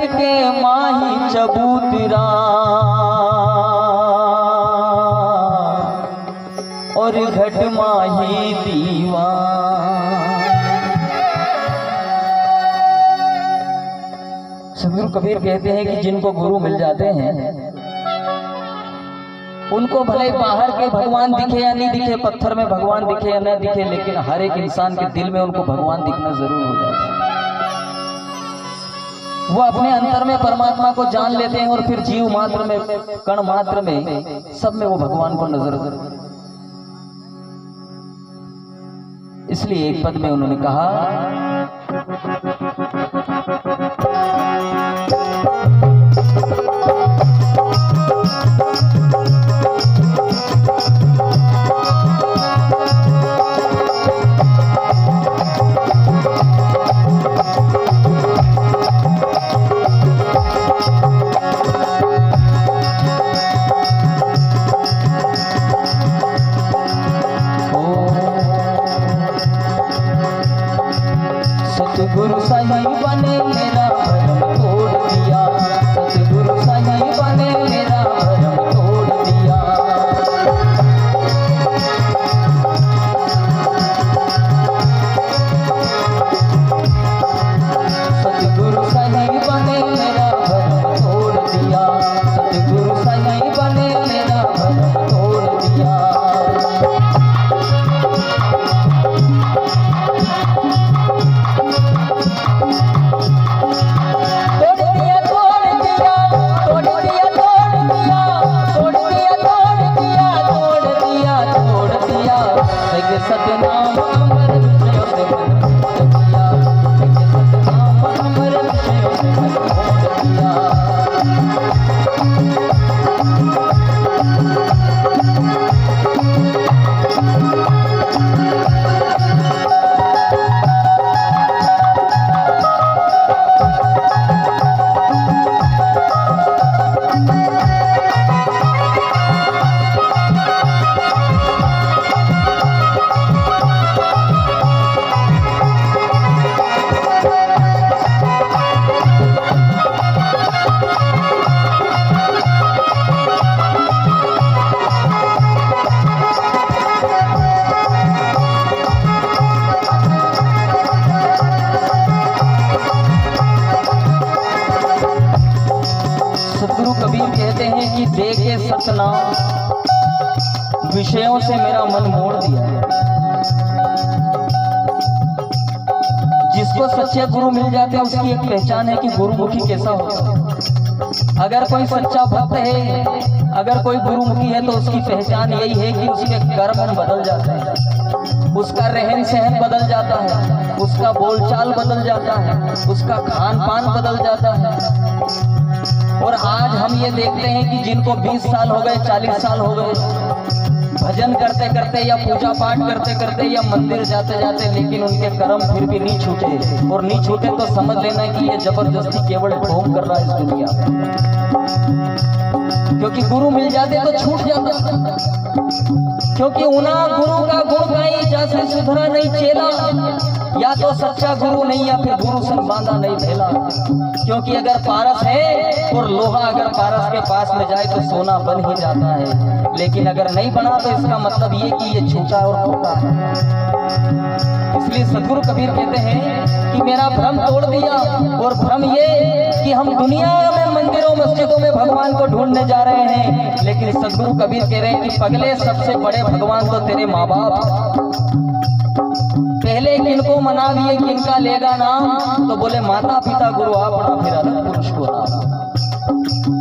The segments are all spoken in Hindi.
के माही चबूतरा और घट माही दीवान। सदगुरु कबीर कहते हैं कि जिनको गुरु मिल जाते हैं उनको भले बाहर के भगवान दिखे या नहीं दिखे, पत्थर में भगवान दिखे या न दिखे, लेकिन हर एक इंसान के दिल में उनको भगवान दिखना जरूर हो जाता है। वो अपने अंतर में परमात्मा को जान लेते हैं और फिर जीव मात्र में, कण मात्र में, सब में वो भगवान को नजर। इसलिए एक पद में उन्होंने कहा, सतगुरु साईं बने मेरा भरम तोड़ दिया, सतगुरु साईं बने मेरा भरम तोड़ दिया। सतगुरु साईं बने मेरा भरम तोड़ दिया, सतगुरु साईं बने मेरा भरम तोड़ दिया। सतनाम अमर विषयों से मन मोड़ दिया, सतनाम अमर विषयों से मन मोड़ दिया। सदगुरु कबीर कहते हैं कि दे के सतनाम विषयों से मेरा मन मोड़ दिया। जिसको सच्चे गुरु मिल जाते हैं उसकी एक पहचान है कि गुरुमुखी कैसा होता है। अगर कोई सच्चा भक्त है, अगर कोई गुरुमुखी है तो उसकी पहचान यही है कि उसके कर्म बदल जाते हैं, उसका रहन सहन बदल जाता है, उसका बोलचाल बदल जाता है, उसका खान पान बदल जाता है। और आज हम ये देखते हैं कि जिनको 20 साल हो गए, 40 साल हो गए, भजन करते करते या पूजा पाठ करते करते या मंदिर जाते जाते, लेकिन उनके कर्म फिर भी नहीं छूटे। और नहीं छूटे तो समझ लेना कि ये जबरदस्ती केवल ढोंग कर रहा है इस दुनिया में। क्योंकि गुरु मिल जाते तो छूट जाता, क्योंकि उना गुरु का गुण गाई जैसे सुधरा नहीं चेला, या तो सच्चा गुरु नहीं या फिर गुरु संग बांधा नहीं भेला। क्योंकि अगर पारस है और लोहा अगर पारस के पास में जाए तो सोना बन ही जाता है, लेकिन अगर नहीं बना तो इसका मतलब ये कि ये झूठा और खोटा है। इसलिए सदगुरु कबीर कहते हैं कि मेरा भ्रम तोड़ दिया। और भ्रम ये कि हम दुनिया में मंदिरों मस्जिदों में भगवान को ढूंढने जा रहे हैं, लेकिन सदगुरु कबीर कह रहे हैं कि पगले सबसे बड़े भगवान तो तेरे माँ बाप। पहले किनको मना दिए किनका लेगा नाम, तो बोले माता पिता गुरु अपना फिर अलग पुरुष को नाम।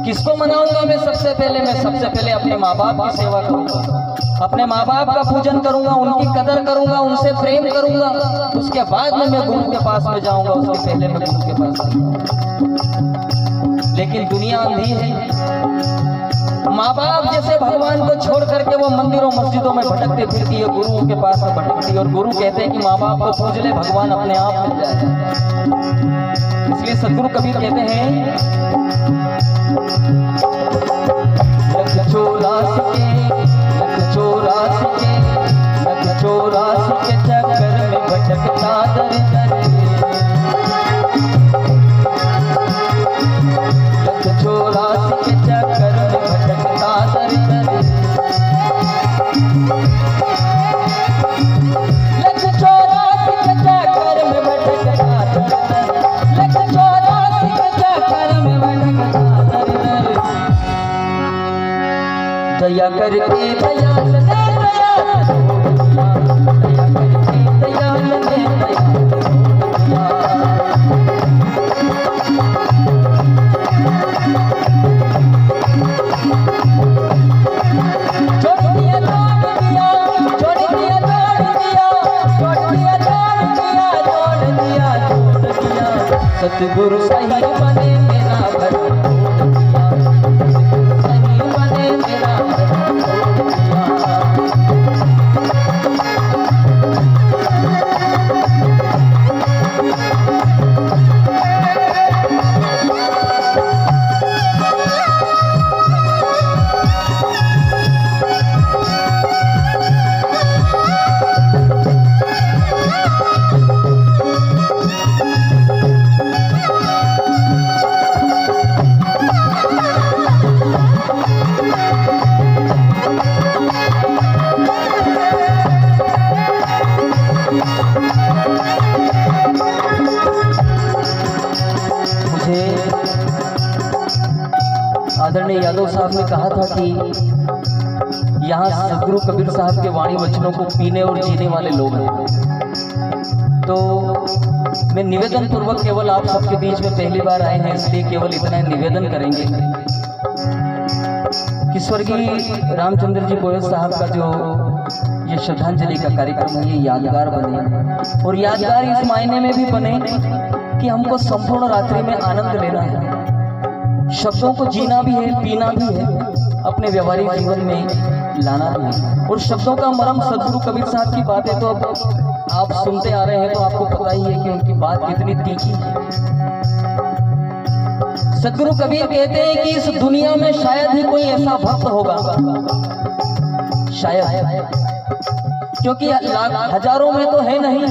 किसको मनाऊंगा मैं? सबसे पहले अपने माँ बाप की सेवा करूंगा, अपने माँ बाप का पूजन करूंगा, उनकी कदर करूंगा, उनसे प्रेम करूंगा, उसके बाद में मैं गुरु के पास में जाऊंगा, उसके पहले मैं गुरु के पास में जाऊंगा। लेकिन दुनिया अंधी है। माँ बाप जैसे भगवान को छोड़ करके वो मंदिरों मस्जिदों में भटकते फिरती है, गुरुओं के पास में भटकती है। और गुरु कहते हैं कि माँ बाप को पूज ले, भगवान अपने आप मिल जाए। इसलिए सदगुरु कबीर कहते हैं, लख चौरासी के चक्कर में भटकता दर दर। दया करके दयाल ने दया करके दयाल ने दया सतगुरु सही बने मेरा घर सही बने मेरा आदरणीय यादव साहब ने कहा था कि यहाँ सदगुरु कबीर साहब के वाणी वचनों को पीने और जीने वाले लोग हैं। तो मैं निवेदन पूर्वक केवल आप सबके बीच में पहली बार आए हैं, इसलिए केवल इतना निवेदन करेंगे कि स्वर्गीय रामचंद्र जी गोयल साहब का जो ये श्रद्धांजलि का कार्यक्रम है, ये यादगार बने और यादगार इस मायने में भी बने कि हमको संपूर्ण रात्रि में आनंद लेना है, शब्दों को जीना भी है, पीना भी है, अपने व्यवहारिक जीवन में लाना भी है। और शब्दों का मरम सदगुरु कबीर साहब की बातें तो अब आप सुनते आ रहे हैं, तो आपको पता ही है कि उनकी बात कितनी तीखी है। सदगुरु कबीर कहते हैं कि इस दुनिया में शायद ही कोई ऐसा भक्त होगा, शायद, क्योंकि हजारों में तो है नहीं,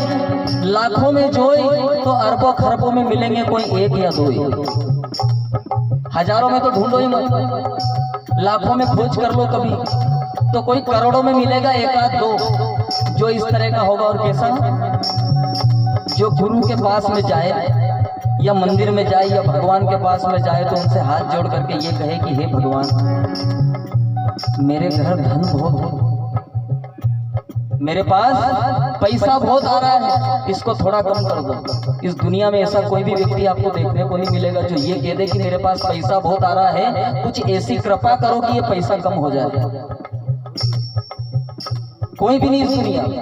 लाखों में जो तो अरबों खरबों में मिलेंगे कोई एक या दो। हजारों में तो ढूंढो ही मत, लाखों में खोज कर लो कभी तो कोई करोड़ों में मिलेगा एक आध दो जो इस तरह का होगा। और कैसा, जो गुरु के पास में जाए या मंदिर में जाए या भगवान के पास में जाए तो उनसे हाथ जोड़ करके ये कहे कि हे भगवान, मेरे घर धन बहुत हो, मेरे पास पैसा बहुत आ रहा है, इसको थोड़ा कम कर दो। इस दुनिया में ऐसा कोई भी व्यक्ति आपको देखने को नहीं मिलेगा जो ये कह दे कि मेरे पास पैसा बहुत आ रहा है, कुछ ऐसी कृपा करो कि ये पैसा कम हो जाए। कोई भी नहीं इस दुनिया में।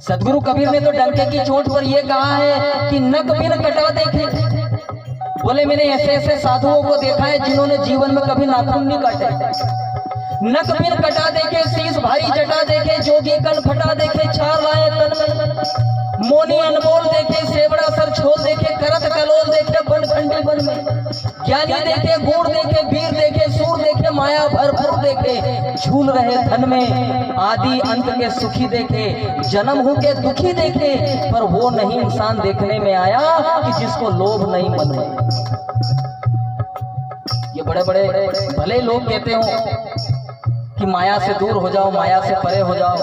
सदगुरु कबीर ने तो डंके की चोट पर यह कहा है कि नक बिन कटा देखे। बोले मैंने ऐसे ऐसे साधुओं को देखा है जिन्होंने जीवन में कभी नाखून नहीं काटे। नक बिन कटा देखे, शीश भारी जटा देखे, जोगी कन फटा देखे, छार लाए तन में, मोनी अनमोल देखे, सेवड़ा सर छोल देखे, करत कलोल देखे, बन खंडे बन में, ज्ञानी देखे, गुण देखे, वीर देखे, सूर देखे, माया भरपूर देखे, झूल रहे धन में, आदि अंत के सुखी देखे, जन्म हूं के दुखी देखे, पर वो नहीं इंसान देखने में आया कि जिसको लोभ नहीं मन में। ये बड़े बड़े भले लोग कहते हो कि माया से दूर हो जाओ, माया से परे हो जाओ,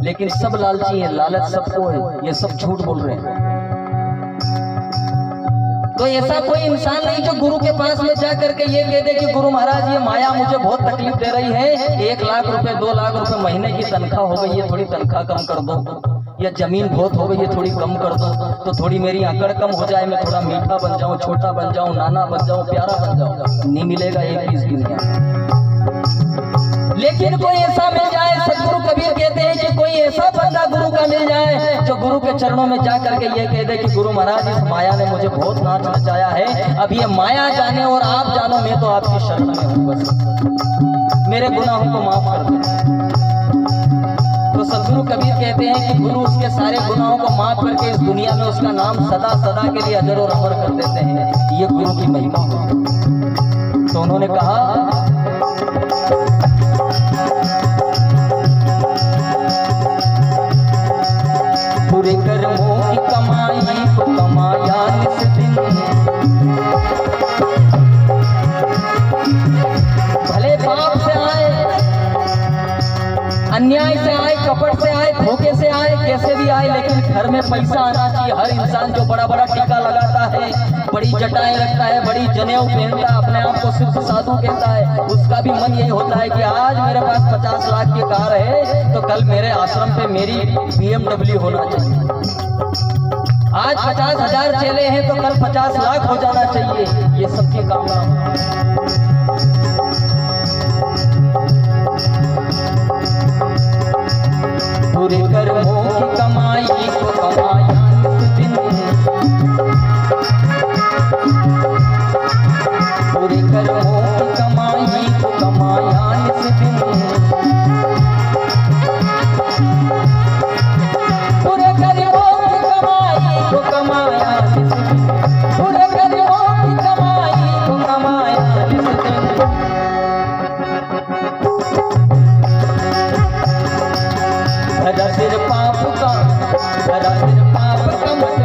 लेकिन सब लालची है, लालच सबको है, ये सब झूठ बोल रहे हैं। तो ऐसा कोई इंसान नहीं जो गुरु के पास में जा करके ये कह दे कि गुरु महाराज ये माया मुझे बहुत तकलीफ दे रही है, 1 लाख रुपए 2 लाख रुपए महीने की तनख्वाह हो गई, ये थोड़ी तनख्वाह कम कर दो, या जमीन बहुत हो गई है थोड़ी कम कर दो, तो थोड़ी मेरी आंकड़ कम हो जाए, मैं थोड़ा मीठा बन जाऊं, छोटा बन जाऊं, नाना बन जाऊं, प्यारा बन जाऊं। नहीं मिलेगा एक भी इस दुनिया। लेकिन कोई ऐसा मिल जाए, सदगुरु कबीर कहते हैं कि कोई ऐसा बंदा गुरु का मिल जाए जो गुरु के चरणों में जा करके ये कह दे कि गुरु महाराज इस माया ने मुझे बहुत नाच नचाया है, अब ये माया जाने और आप जानो, मैं तो आपकी शरण में हूँ, बस मेरे गुनाहों को माफ कर दो। तो सदगुरु कबीर कहते हैं कि गुरु उसके सारे गुनाहों को माफ करके इस दुनिया में उसका नाम सदा सदा के लिए अजर और अमर कर देते हैं। ये गुरु की महिमा हो। तो उन्होंने कहा पूरे कर्मों की कमाई को कमाया निस दिन, भले पाप से आए, अन्याय से आए, कपट से आए, धोखे से आए, कैसे भी आए, लेकिन घर में पैसा आना चाहिए। हर इंसान जो बड़ा बड़ा टीका लगाता है, बड़ी जटाएं रखता है, बड़ी जनेऊ पहनता है, अपने आप को सिर्फ साधु कहता है, उसका भी मन यही होता है कि आज मेरे पास 50 लाख की कार है तो कल मेरे आश्रम पे मेरी BMW होना चाहिए। आज 50,000 चेले हैं तो कल 50 लाख हो जाना चाहिए। ये सबकी कामना पूरे कर्मों की कमाई को कमाया इस दिन, पूरे कर्मों की कमाई को कमाया इस दिन, पूरे कर्मों की कमाई को कमाया इस दिन, पूरे कर्मों की कमाई को कमाया इस दिन। भरा सिर पाप का, भरा सिर पाप का मत